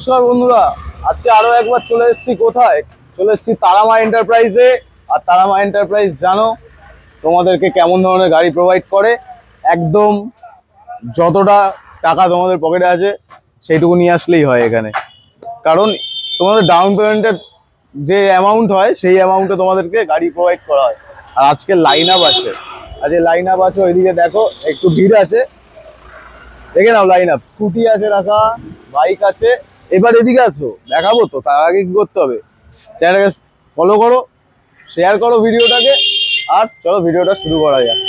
নমস্কার বন্ধুরা, আজকে আরো একবার চলে এসেছি। কোথায় চলে এসেছি? তারামা এন্টারপ্রাইজে। আর তারামা এন্টারপ্রাইজ জানো তোমাদেরকে কেমন ধরনের গাড়ি প্রোভাইড করে। একদম যতটা টাকা তোমাদের পকেটে আছে সেইটুকু নিয়ে আসলেই হয় এখানে, কারণ তোমাদের ডাউন পেমেন্টের যে অ্যামাউন্ট হয় সেই অ্যামাউন্টে তোমাদেরকে গাড়ি প্রোভাইড করা হয়। আর আজকে লাইন আপ আছে, ওইদিকে দেখো একটু ভিড় আছে, দেখে নাও লাইন আপ। স্কুটি আছে রাখা, বাইক আছে। এবার এদিকে আসো, দেখাবো তো। তার আগে কি করতে হবে? চ্যানেলটাকে ফলো করো, শেয়ার করো ভিডিওটাকে, আর চলো ভিডিওটা শুরু করা যাক।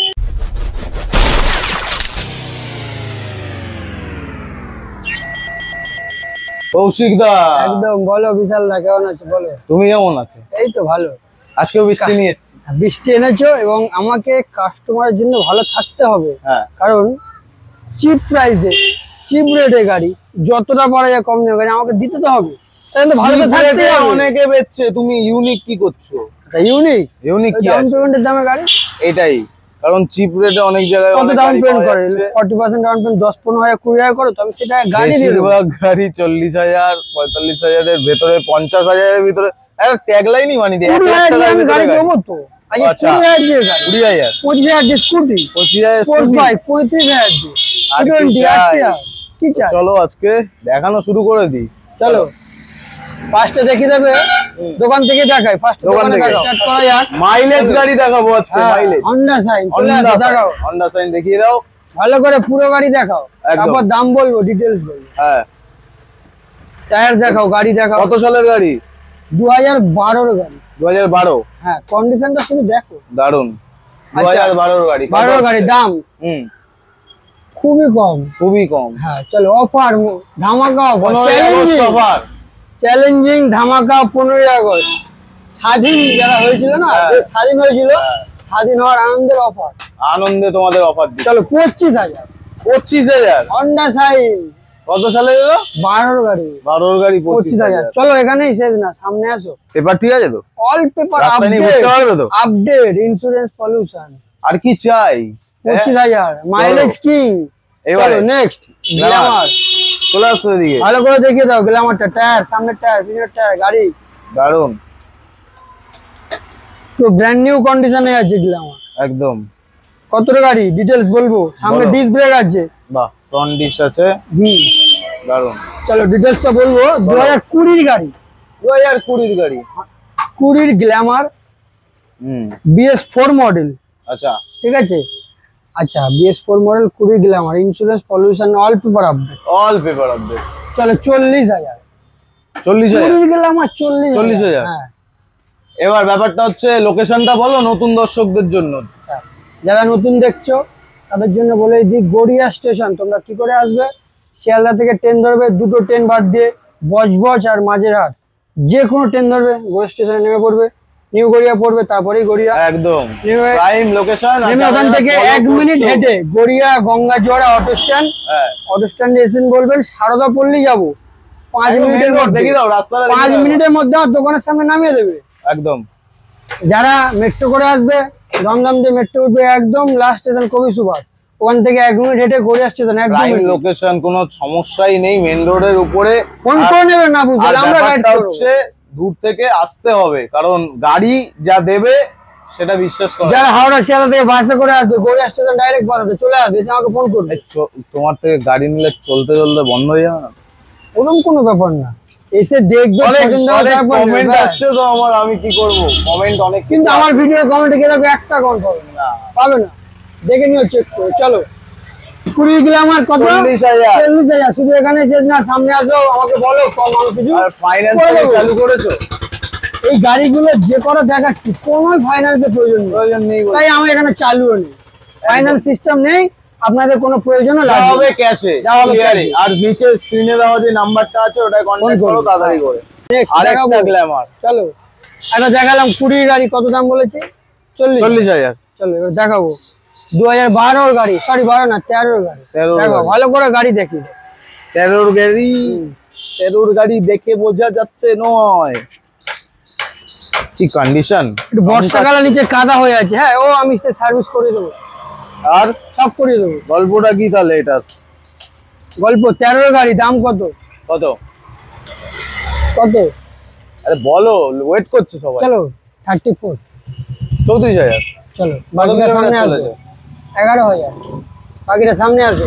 কৌশিক দা, একদম বলো। বিশাল দা, কেমন আছো? বলো। তুমি কেমন আছো? এই তো ভালো। আজকেও বৃষ্টি নিয়ে এসেছি। বৃষ্টি এনেছো এবং আমাকে কাস্টমারের জন্য ভালো থাকতে হবে। হ্যাঁ, কারণ চিপ প্রাইসে চিপ রেটে গাড়ি যতটা পারা যায় কম দামে গাড়ি আমাকে দিতে তো হবে। তাহলে তো ভালো থাকতে হবে। অনেকে বেচছে, তুমি ইউনিক কি করছো? ইউনিক কি ডাউন আছে? পেমেন্টের দামে গাড়ি এটাই কারণ চিপ রেটে অনেক জায়গায় কত অনেক ডাউন গাড়ি পেমেন্ট পাওয়া করে? যাচ্ছে। 40% ডাউন পেমেন্ট, 10-15,000 20,000 করো, তো আমি সেটা গাড়ি দিয়ে দেবো। বেশিরভাগ গাড়ি 40,000 45,000 এর ভেতরে, 50,000 এর ভিতরে। একটা ট্যাগলাইনই বানিয়ে দিই, 1 লাখ টাকার আমি ভিতরে গাড়ি গাড়ি। দেবো তো। আচ্ছা, 20,000 দিয়ে গাড়ি, 20,000 25,000 দিয়ে স্কুটি, 25,000 স্পোর্টস স্কুটি। বাইক 35,000 দিয়ে, আর কি 20 চাই? কি চাই? চলো আজকে দেখানো শুরু করে দিই। চলো ফার্স্টে দেখিয়ে দেবে, দোকান থেকে দেখাই। ফার্স্টে দোকান দোকান থেকে থেকে স্টার্ট করা যাক। মাইলেজ গাড়ি দেখাবো আজকে। মাইলেজ হন্ডা সাইন চলে আসো, দেখাও হন্ডা সাইন দেখিয়ে দাও। ভালো করে পুরো গাড়ি দেখাও, একদম। তারপর দাম বলবো, ডিটেইলস বলবো। হ্যাঁ, টায়ার দেখাও, গাড়ি দেখাও। কত সালের গাড়ি? 2012 এর গাড়ি। 2012? হ্যাঁ, কন্ডিশনটা শুধু দেখো। দারুন। আচ্ছা, 2012 এর গাড়ি। 12 গাড়ি দাম খুবই কম। খুবই কম। হ্যাঁ চলো, অফার ধামাকা অফার, 15 আগস্ট অফার। চ্যালেঞ্জিং ধামাকা 15 আগস্ট। স্বাধীন যারা হয়েছিল না, যে স্বাধীন হয়েছিল, স্বাধীন হওয়ার আনন্দের অফার। আনন্দে তোমাদের অফার দিই। চলো 25,000। 25,000? হন্ডা সাইন কত সালে এলো? 12 গাড়ি। 12 গাড়ি 25,000। চলো এখানেই শেষ না, সামনে আসো। পেপার ঠিক আছে তো? অল পেপার রাস্তায় নিয়ে ঘুরতে পারবে তো? Update, insurance, pollution. আর কি চাই? 25,000 মাইলেজ কিং। এবারে নেক্সট গ্ল্যামার। চলে আসো এদিকে। ভালো করে দেখিয়ে দাও গ্ল্যামারটা। টায়ার, সামনের টায়ার, পিছনের টায়ার, গাড়ি দারুন। তো ব্র্যান্ড নিউ কন্ডিশনে আছে গ্ল্যামার একদম। কত গাড়ি ডিটেইলস বলবো। সামনে বলো। ডিস্ক ব্রেক আছে। বাহ, ফ্রন্ট ডিশ আছে। দারুন। চলো ডিটেইলসটা বলবো। 2020 গাড়ি। 2020 গাড়ি। 20 গ্ল্যামার, BS4 মডেল। আচ্ছা, ঠিক আছে। আচ্ছা, BS4 model, 20 Glamour, insurance, pollution, all paper update. All paper update. চলো 40,000। 40,000? 20 গ্ল্যামার 40,000। হ্যাঁ। এবার ব্যাপারটা হচ্ছে লোকেশনটা বলো নতুন দর্শকদের জন্য। আচ্ছা, যারা নতুন দেখছো তাদের জন্য বলে দিই, গড়িয়া স্টেশন। তোমরা কি করে আসবে? শিয়ালদা থেকে ট্রেন ধরবে, দুটো ট্রেন বাদ দিয়ে বজবজ আর মাঝেরহাট যে কোনো ট্রেন ধরবে, গড়িয়া স্টেশনে নেমে পড়বে। নিউ গড়িয়া পড়বে, তারপরেই গড়িয়া। একদম প্রাইম লোকেশন। নেমে ওখান থেকে 1 মিনিট হেঁটে গড়িয়া গঙ্গাজোড়া অটো স্ট্যান্ড। হ্যাঁ, অটো স্ট্যান্ডে এসে বলবেন সারদা পল্লী যাবো। 5 মিনিটের মধ্যে দেখিয়ে দাও রাস্তাটা। 5 মিনিটের মধ্যে আমার দোকানের সামনে নামিয়ে দেবে। একদম। যারা মেট্রো করে আসবে, দমদম দিয়ে মেট্রো উঠবে, একদম লাস্ট স্টেশন কবি সুভাষ। ওখান থেকে 1 মিনিট হেঁটে গড়িয়া স্টেশন। প্রাইম লোকেশন, কোনো সমস্যাই নেই, মেইন রোডের উপরে। ফোন করে নেবে না, বুঝলে আমরা গাইড করব। হচ্ছে দূর থেকে আসতে হবে, কারণ গাড়ি যা দেবে সেটা বিশ্বাস করো। যারা হাওড়া শিয়ালদা থেকে বাসে করে আসবে, গড়িয়া স্টেশন ডাইরেক্ট বাসে চলে আসবে, এসে আমাকে ফোন করবে। তোমার থেকে গাড়ি নিলে চলতে চলতে বন্ধ হয়ে যাবে না? ওরকম কোনো ব্যাপার না, এসে দেখবে। কমেন্ট আসছে তো আমার, আমি কি করব? কমেন্ট অনেক, কিন্তু আমার ভিডিও কমেন্টে গিয়ে দেখো একটা কমেন্ট পাবে না, পাবে না। দেখে নিও, চেক করে। চলো 20 গ্ল্যামার কত? 40,000। শুধু এখানে শেষ না, সামনে আসো, আমাকে বলো কম কিছু। আর ফাইন্যান্স চালু করেছো? এই গাড়িগুলো যে করে দেখাচ্ছি, কোনো ফাইন্যান্সের প্রয়োজন নেই, তাই আমি এখানে চালুও নেই। ফাইন্যান্স সিস্টেম নেই, আপনাদের কোনো প্রয়োজনও লাগবে হবে ক্যাশে। আর নিচে স্ক্রিনে দেওয়া যে নাম্বারটা আছে ওটায় কন্টাক্ট করো তাড়াতাড়ি করে। আরেকটা গ্ল্যামার। চলো একটা দেখালাম 20 গাড়ি, কত দাম বলেছি? 40,000। চলো এবার দেখাবো 2012 গাড়ি, সরি 12 না 13 গাড়ি। দেখো ভালো করে গাড়ি দেখি। 13 গাড়ি, 13 গাড়ি দেখে বোঝা যাচ্ছে নয় কি কন্ডিশন। বর্ষাকালে নিচে কাদা হয়ে আছে। হ্যাঁ, ও আমি সে সার্ভিস করে দেবো, আর সব করে দেবো। গল্পটা কি তাহলে এটার? গল্প 13 গাড়ি, দাম কত? কত? কত? আরে বলো, ওয়েট করছে সবাই। চলো 34। 34,000। চলো বাকিটা সামনে আসো। 11,000। বাকিটা সামনে আসো।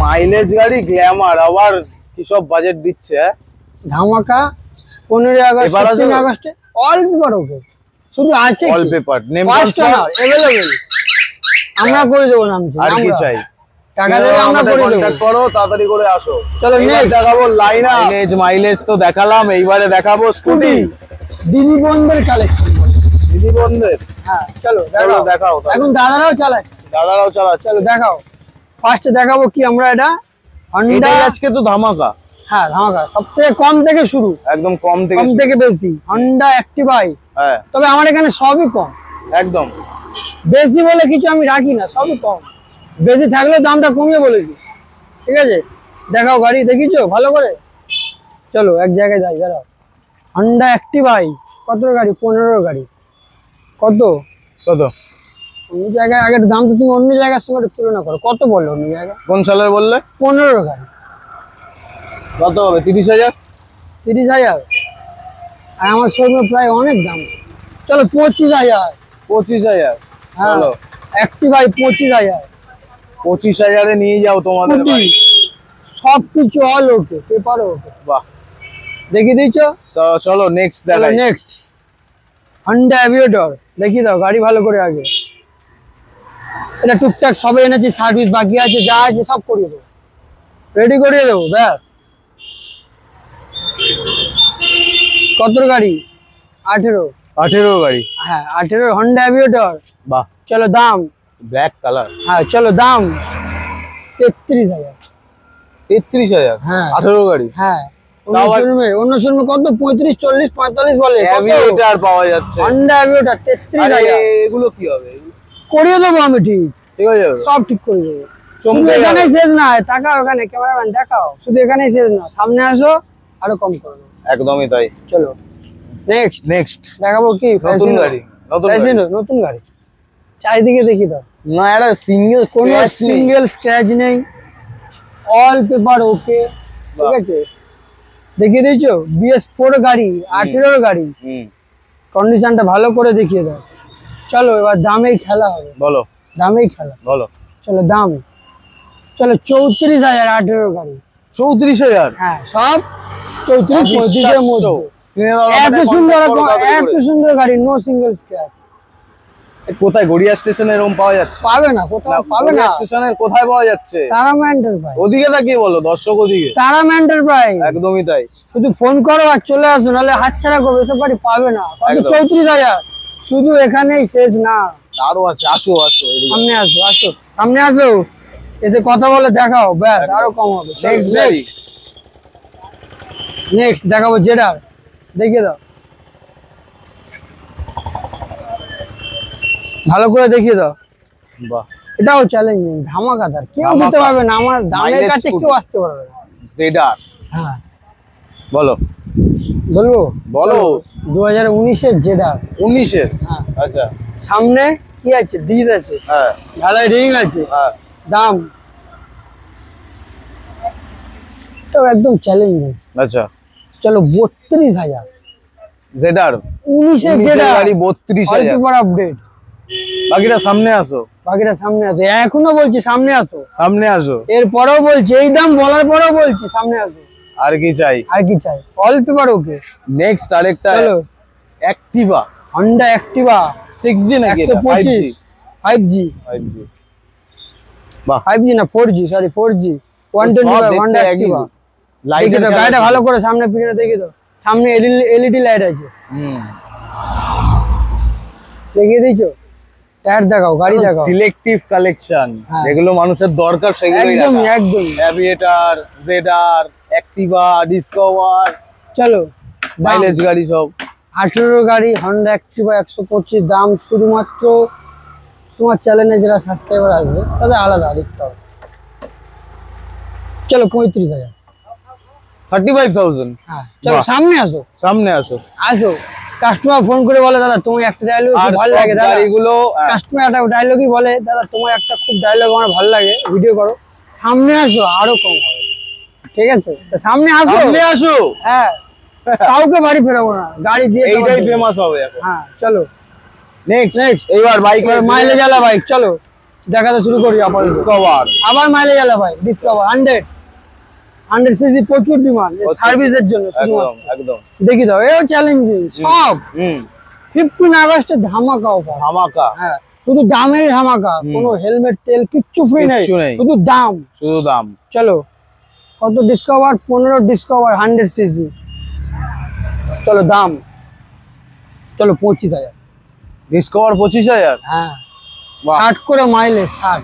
মাইলেজ গাড়ি, গ্ল্যামার, আবার কি সব বাজেট দিচ্ছে। ধামাকা 15 আগস্ট, এবার আসো। 15 আগস্টে অল পেপার ওকে, শুধু আছে all paper, name first transfer, available. আমরা করে দেবো নাম, আর কি চাই? টাকা দেবে, আমরা করে দেবো। কন্টাক্ট করো, তাড়াতাড়ি করে আসো। চলো এবার নেক্সট দেখাবো লাইনা। মাইলেজ তো দেখালাম, এইবারে দেখাবো স্কুটি। দিদি বন্ধের কালেকশন। দিদি বন্ধের। হ্যাঁ চলো চলো দেখাও। দেখাও তাহলে। এখন দাদারাও চালাচ্ছে, দাদারাও চালাচ্ছে। চলো দেখাও। ফার্স্টে দেখাবো কি আমরা, এটা হন্ডা। এটাই আজকে তো ধামাকা। হ্যাঁ ধামাকা, সব থেকে কম থেকে শুরু, একদম কম থেকে কম থেকে বেশি। হন্ডা অ্যাক্টিভাই। হ্যাঁ তবে আমার এখানে সবই কম, একদম। বেশি বলে কিছু আমি রাখি না, সবই কম। বেশি থাকলেও দামটা কমিয়ে বলেছি, ঠিক আছে? দেখাও গাড়ি, দেখিছো ভালো করে? চলো এক জায়গায় যাই, দাঁড়াও। হন্ডা অ্যাক্টিভাই কত গাড়ি? 15 গাড়ি। কত? কত? অন্য জায়গায় আগের দাম তো তুমি অন্য জায়গার সঙ্গে একটু তুলনা করো, কত বললো অন্য জায়গায়? কোন সালের বললে? 15 গাড়ি। কত হবে? 30,000। 30,000? আর আমার শোরুমে প্রায় অনেক দাম। চলো 25,000। 25,000। হ্যাঁ চলো অ্যাক্টিভাই 25,000। 25,000-এ নিয়ে যাও তোমাদের বাড়ি। সব কিছু অল ওকে, পেপারও ওকে। বাহ, দেখিয়ে দিয়েছো? তো চলো নেক্সট চলো দেখাই। নেক্সট হন্ডা অ্যাভিয়েটর দেখিয়ে দাও গাড়ি ভালো করে আগে। এটা টুকটাক সবে এনেছি, সার্ভিস বাকি আছে, যা আছে সব করিয়ে দেবো, রেডি করিয়ে দেবো ব্যাস। কত গাড়ি? 18। 18 গাড়ি। হ্যাঁ 18 হন্ডা অ্যাভিয়েটর। বাহ, চলো দাম। Black colour. হ্যাঁ চলো দাম 33,000। 33,000? হ্যাঁ 18 গাড়ি। হ্যাঁ তাও আর- অন্য শোরুমে কত 35, 40, 45 বলে। অ্যাভিয়েটর পাওয়া যাচ্ছে। হন্ডা অ্যাভিয়েটর আরে 33,000 এগুলো কি হবে? করিয়ে দেবো আমি, ঠিক ঠিক হয়ে যাবে? সব ঠিক করে দেবো। শুধু চমকে এখানেই যাবে। শেষ না, তাকাও ওখানে, ক্যামেরাম্যান দেখাও, শুধু এখানেই শেষ না, সামনে আসো আরো কম করে দেবো। একদমই তাই। চলো নেক্সট নেক্সট দেখাবো কি নতুন গাড়ি। নতুন গাড়ি। নতুন গাড়ি। চারিদিকে দেখি দাও, না, এটা সিঙ্গেল কোনো সিঙ্গেল স্ক্র্যাচ নেই, অল পেপার ওকে, ঠিক বাহ। আছে? দেখিয়ে দিয়েছো BS4 গাড়ি, 18 গাড়ি, হুম, কন্ডিশনটা ভালো করে দেখিয়ে দাও। চলো এবার দামেই খেলা হবে, বলো দামেই খেলা। বলো। চলো দাম, চলো 34,000 18 গাড়ি। 34,000? হ্যাঁ সব 34, 35-এর মধ্যে। এত সুন্দর, এত সুন্দর গাড়ি, নো সিঙ্গেল স্ক্র্যাচ। কোথায়? গড়িয়া স্টেশনে এরকম পাওয়া যাচ্ছে? পাবে না, কোথাও পাবে না। গড়িয়া স্টেশনের কোথায় পাওয়া যাচ্ছে? তারামা এন্টারপ্রাইজ, ওদিকে তাকিয়ে বলো, দর্শক ওদিকে। তারামা এন্টারপ্রাইজ। একদমই তাই। শুধু ফোন করো আর চলে আসো, নাহলে হাতছাড়া করবে, এসব গাড়ি পাবে না। একদম। 34,000 শুধু এখানেই শেষ না, আরো আছে, আসো আসো এদিকে। সামনে আসো, আসো সামনে আসো, এসে কথা বলে দেখাও, ব্যাস একদম। আরো কম হবে। নেক্সট গাড়ি। নেক্সট দেখাবো জেডার, দেখিয়ে দাও ভালো করে, দেখিয়ে দাও। বাহ, এটাও চ্যালেঞ্জিং, ধামাকাদার, কেউ ধামাকা। দিতে পারবে না, আমার দামের Mileage কাছে scooty। কেউ আসতে পারবে না। জেডার। হ্যাঁ বলো বলবো, বলো। 2019-এর জেডার। 19-এর? হ্যাঁ আচ্ছা। সামনে কি আছে? ডিজ আছে, হ্যাঁ ঢালাই রিং আছে। হ্যাঁ। দাম তো একদম চ্যালেঞ্জিং। আচ্ছা, চলো 32,000 জেডার। 19-এর 19-এর জেডার, গাড়ি 32,000। অল্প আপডেট। বাকিটা সামনে আসো, বাকিটা সামনে আসো, এখনো বলছি সামনে আসো, সামনে আসো। এরপরেও বলছি, এই দাম বলার পরেও বলছি সামনে আসো। আর কি চাই? আর কি চাই? অল পেপার ওকে। নেক্সট আরেকটা চলো অ্যাক্টিভা। হন্ডা অ্যাক্টিভা 6G নাকি এটা? 125 5G 5G। বাহ, 5G না 4G, সরি 4G সব 125 দেখতে হন্ডা একই। অ্যাক্টিভা। দেখে লাইটের দাও গাড়িটা ভালো করে, সামনে পিছনে দেখে দাও, সামনে এলইডি লাইট আছে, হুম, দেখিয়ে দিয়েছো? টায়ার দেখাও, গাড়ি দেখাও। সিলেক্টিভ কালেকশন, হ্যাঁ। যেগুলো মানুষের দরকার সেগুলোই একদম রাখা। একদম। অ্যাভিয়েটার, জেডার, অ্যাক্টিভা, ডিসকভার, চলো মাইলেজ গাড়ি সব। 18 গাড়ি হন্ডা অ্যাক্টিভা 125, দাম শুধুমাত্র তোমার চ্যানেলে যারা সাবস্ক্রাইবার আসবে তাদের আলাদা ডিসকাউন্ট। চলো 35,000। 35,000? হ্যাঁ চলো বাহ। সামনে আসো, সামনে আসো। আসো। কাস্টমার ফোন করে বলে দাদা তোমার একটা ডায়লগ আর ভালো সব লাগে দাদা, গাড়িগুলো কাস্টমার একটা ডায়লগই বলে দাদা তোমার একটা খুব ডায়লগ আমার ভালো লাগে, ভিডিও করো। সামনে আসো, আরো কম হবে, ঠিক আছে? তো সামনে আসো, সামনে আসো। হ্যাঁ কাউকে বাড়ি ফেরাবো না, গাড়ি দিয়ে এইটাই ফেমাস হবে এখন। হ্যাঁ চলো নেক্সট নেক্সট এবার বাইক মাইলেজ আলা বাইক, চলো দেখাতে শুরু করি। ডিসকভার। আবার মাইলেজ আলা বাইক, ডিসকভার 100 সিসি, প্রচুর ডিমান্ড সার্ভিসের জন্য। একদম একদম দেখি দাও, এও চ্যালেঞ্জিং সব। 15 আগস্টে ধামাকা অফার, ধামাকা। হ্যাঁ শুধু দামেই ধামাকা, কোনো হেলমেট তেল কিচ্ছু ফ্রি নেই, কিচ্ছু নেই। শুধু দাম, শুধু দাম। চলো কত ডিসকভার, 15 ডিসকভার 100 সিসি, চলো দাম, চলো 25,000। ডিসকভার 25,000। হ্যাঁ বাহ, 60 করে মাইলেজ, 60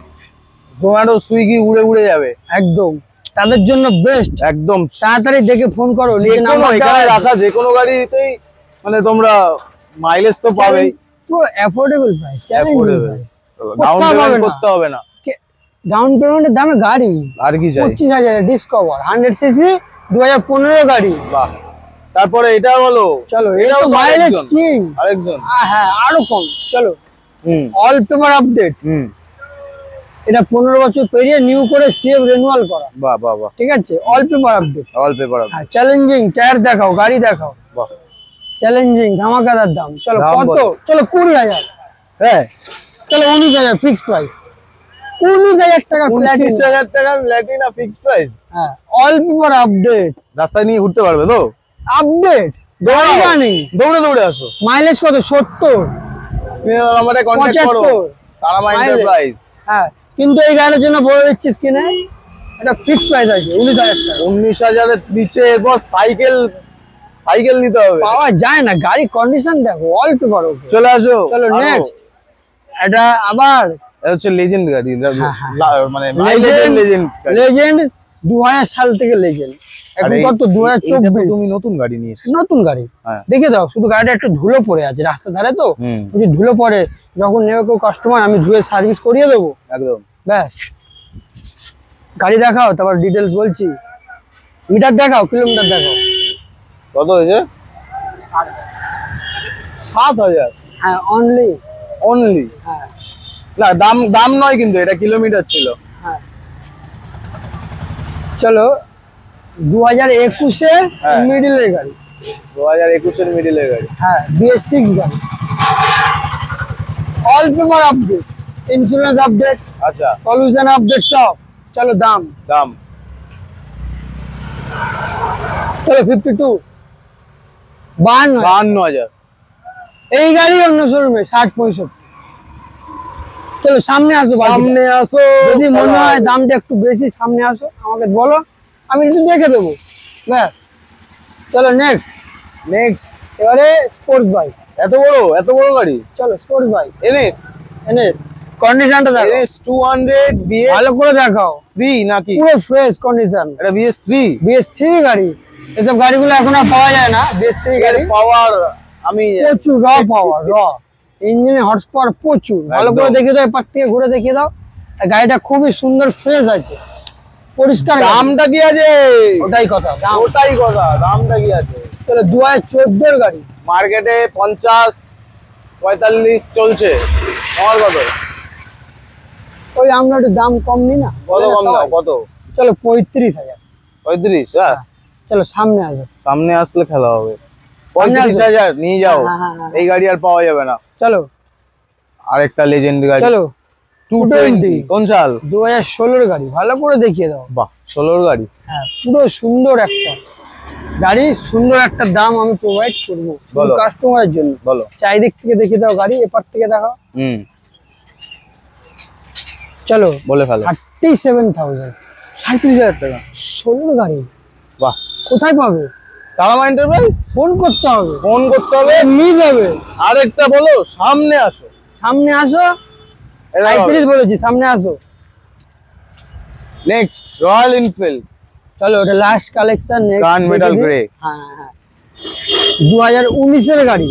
জোম্যাটো সুইগি উড়ে উড়ে যাবে একদম, তাদের জন্য বেস্ট। একদম। তাড়াতাড়ি দেখে ফোন করো, যে নিচে কোনো নাম্বার দেওয়া এখানে আছে। রাখা যে কোনো গাড়িতেই মানে তোমরা মাইলেজ তো পাবেই। পুরো affordable price, challenging Affordable। Price, down কোথাও পাবে পেমেন্ট না। করতে হবে না। ডাউন পেমেন্টের দামে গাড়ি, আর কি চাই? 25,000 ডিসকভার 100 সিসি 2015 গাড়ি। বাহ, তারপরে এটা হলো, চলো এটা এটাও তো তো মাইলেজ আরেকজন। কিং, আরেকজন। হ্যাঁ আরো কম। চলো হুম অল পেপার আপডেট, হুম। এটা 15 বছর পেরিয়ে নিউ করে সিএফ রিনিউয়াল করা, বাহ বাহ বাহ। ঠিক আছে, all paper update. All paper. হ্যাঁ চ্যালেঞ্জিং, টায়ার দেখাও, গাড়ি দেখাও, বাহ, চ্যালেঞ্জিং ধামাকাদার দাম। চলো দাম কত, বলো। চলো 20,000, হ্যাঁ চলো 19,000 ফিক্স প্রাইস, 19,000 টাকা প্ল্যাটিনা। 29,000 টাকা প্ল্যাটিনা ফিক্স প্রাইস। হ্যাঁ অল পেপার আপডেট, রাস্তায় নিয়ে ঘুরতে পারবে তো? আপডেট গাড়ি জানি। দৌড়ে দৌড়ে আসো। মাইলেজ কত, 70, স্ক্রিনে নাম্বারে কন্টাক্ট করো, 75। তারামা Mileage। এন্টারপ্রাইজ। হ্যাঁ কিন্তু এই গাড়ির জন্য বলে দিচ্ছি স্কিনে এটা ফিক্স প্রাইস আছে 19,000 টাকা। 19,000 এর নিচে এরপর সাইকেল নিতে হবে। পাওয়া যায় না, গাড়ি কন্ডিশন দেখো, অল পেপার ওকে। চলে আসো। চলো আরো। নেক্সট, এটা আবার এটা হচ্ছে লেজেন্ড গাড়ি, হ্যাঁ। মানে মাইলেজের লেজেন্ড গাড়ি। লেজেন্ড 2000 সাল থেকে লেজেন্ড, এখন আরে কত এইটা 2024, তো তুমি নতুন গাড়ি নিয়ে এসেছো। নতুন গাড়ি। হ্যাঁ। দেখে দাও, শুধু গাড়িটা একটু ধুলো পড়ে আছে রাস্তা ধারে তো, হুম যদি ধুলো পড়ে যখন নেবে কেউ কাস্টমার, আমি ধুয়ে সার্ভিস করিয়ে দেবো, একদম। ব্যাস। গাড়ি দেখাও, তারপর ডিটেলস বলছি। মিটার দেখাও, কিলোমিটার দেখাও। কত হয়েছে? 7,000 হ্যাঁ অনলি, অনলি। হ্যাঁ না দাম নয় কিন্তু, এটা কিলোমিটার ছিল। হ্যাঁ। চলো 2021-এর হ্যাঁ। মিডিলের গাড়ি, 2021 এর মিডিলের গাড়ি। হ্যাঁ BS6 গাড়ি, all paper update, insurance update, আচ্ছা, পলিউশন আপডেট সব। চলো দাম, দাম চলো 52, 52,000। এই গাড়ি অন্য শোরুমে 60-65। চলো সামনে আসো, সামনে আসো। যদি মনে হয় দামটা একটু বেশি, সামনে আসো আমাকে বলো, আমি একটু দেখে দেবো, ব্যাস। চলো নেক্সট, এবারে স্পোর্টস বাইক। এত বড় গাড়ি। চলো স্পোর্টস বাইক এনএস এনে কন্ডিশনটা দেখো, এনএস 200 বিএস ভালো করে দেখাও, 3 নাকি? পুরো ফ্রেশ কন্ডিশন, এটা BS3 BS3 গাড়ি। এসব গাড়িগুলো এখন আর পাওয়া যায় না, BS3 এর গাড়ি পাওয়ার আমি প্রচুর, পাওয়ার ইঞ্জিনে হর্স পাওয়ার প্রচুর। ভালো করে একদম। দেখিয়ে দাও, এপার থেকে ঘুরে দেখিয়ে দাও। আর গাড়িটা খুবই সুন্দর, ফ্রেশ আছে, পরিষ্কার গাড়ি। দামটা কি আছে? ওটাই কথা, দাম। ওটাই কথা, দামটা কি আছে? তাহলে 2014 গাড়ি, মার্কেটে 50-45 চলছে, আমার কত? ওই আমরা একটু দাম কম নি না, কত কম দাও? কত? চলো 35,000। 35? হ্যাঁ, চলো সামনে আসো, সামনে আসলে খেলা হবে। সামনে আসো। 35,000 নিয়ে যাও। হ্যাঁ। এই গাড়ি আর পাওয়া যাবে না। চলো আরেকটা লেজেন্ড গাড়ি, চলো 220। কোন সাল? 2016 গাড়ি, ভালো করে দেখিয়ে দাও। বাহ, 16 গাড়ি। হ্যাঁ পুরো সুন্দর একটা গাড়ি, সুন্দর একটা দাম আমি প্রোভাইড করবো বলো। কাস্টমারের জন্য। বলো। চারিদিক থেকে দেখিয়ে দাও গাড়ি, এপার থেকে দেখাও। হুম, চলো বলে ফেলো। 37,000, 37,000 টাকা। 16 গাড়ি বাহ, কোথায় পাবে? তারামা এন্টারপ্রাইজ। ফোন করতে হবে, ফোন করতে হবে। নিয়ে যাবে। আরেকটা বলো, সামনে আসো। সামনে আসো, এটা হবে। 35 বলেছি, সামনে আসো। নেক্সট রয়্যাল এনফিল্ড চলো ওটা লাস্ট কালেকশন। গান মেটাল গ্রে। হ্যাঁ 2019-এর গাড়ি,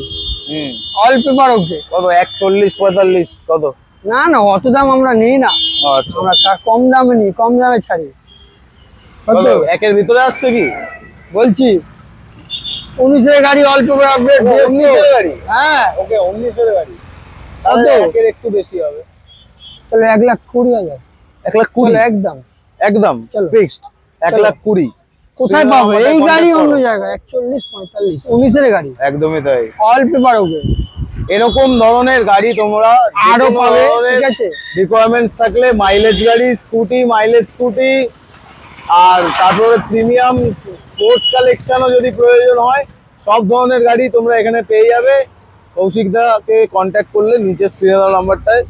হুম, অল পেপার ওকে। কত? 140-45 কত? না অত দাম আমরা নিই না, আচ্ছা, আমরা কম দামে নিই, কম দামে ছাড়ি। কত? কত একের ভিতরে আসছে কি? বলছি 19-এর গাড়ি, অল পেপার আপডেট। 19 এর গাড়ি। হ্যাঁ ওকে, 19 এর গাড়ি। তাহলে কত? একের একটু বেশি হবে। চলো 1,20,000। 1,20,000 চলো একদম, একদম চলো। ফিক্সড। চলো। 1,20,000 কোথায় পাবে এই গাড়ি অন্য জায়গায় 41 45 19 এর গাড়ি একদমই তাই। অল পেপার ওকে এরকম ধরনের গাড়ি তোমরা আরো পাবে, ঠিক আছে। রিকোয়ারমেন্ট থাকলে মাইলেজ গাড়ি, স্কুটি, মাইলেজ স্কুটি, আর তারপরে প্রিমিয়াম স্পোর্টস কালেকশনও যদি প্রয়োজন হয়, সব ধরনের গাড়ি তোমরা এখানে পেয়ে যাবে। কৌশিক দাকে কন্ট্যাক্ট করলে নিচে স্ক্রিনে দেওয়া নাম্বারটায়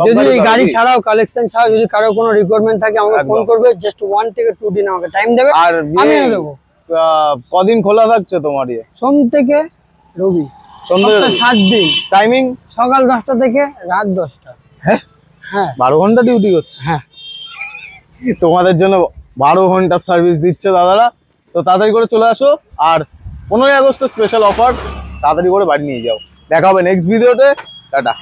যদি এই গাড়ি ছাড়াও কালেকশন ছাড়াও যদি কারো কোনো রিকোয়ারমেন্ট থাকে আমাকে ফোন একদম। করবে, জাস্ট 1 থেকে 2 দিন আমাকে টাইম দেবে আর আমি এনে দেবো। কদিন খোলা থাকছে তোমার ইয়ে? সোম থেকে রবি, সন্ধ্যে সপ্তাহে 7 দিন, টাইমিং সকাল 10টা থেকে রাত 10টা। হ্যাঁ হ্যাঁ 12 ঘন্টা ডিউটি করছে। হ্যাঁ তোমাদের জন্য 12 ঘন্টা সার্ভিস দিচ্ছে দাদারা। তো তাড়াতাড়ি করে চলে আসো, আর 15ই আগস্টের স্পেশাল অফার, তাড়াতাড়ি করে বাড়ি নিয়ে যাও। দেখা হবে নেক্সট ভিডিওতে। টাটা।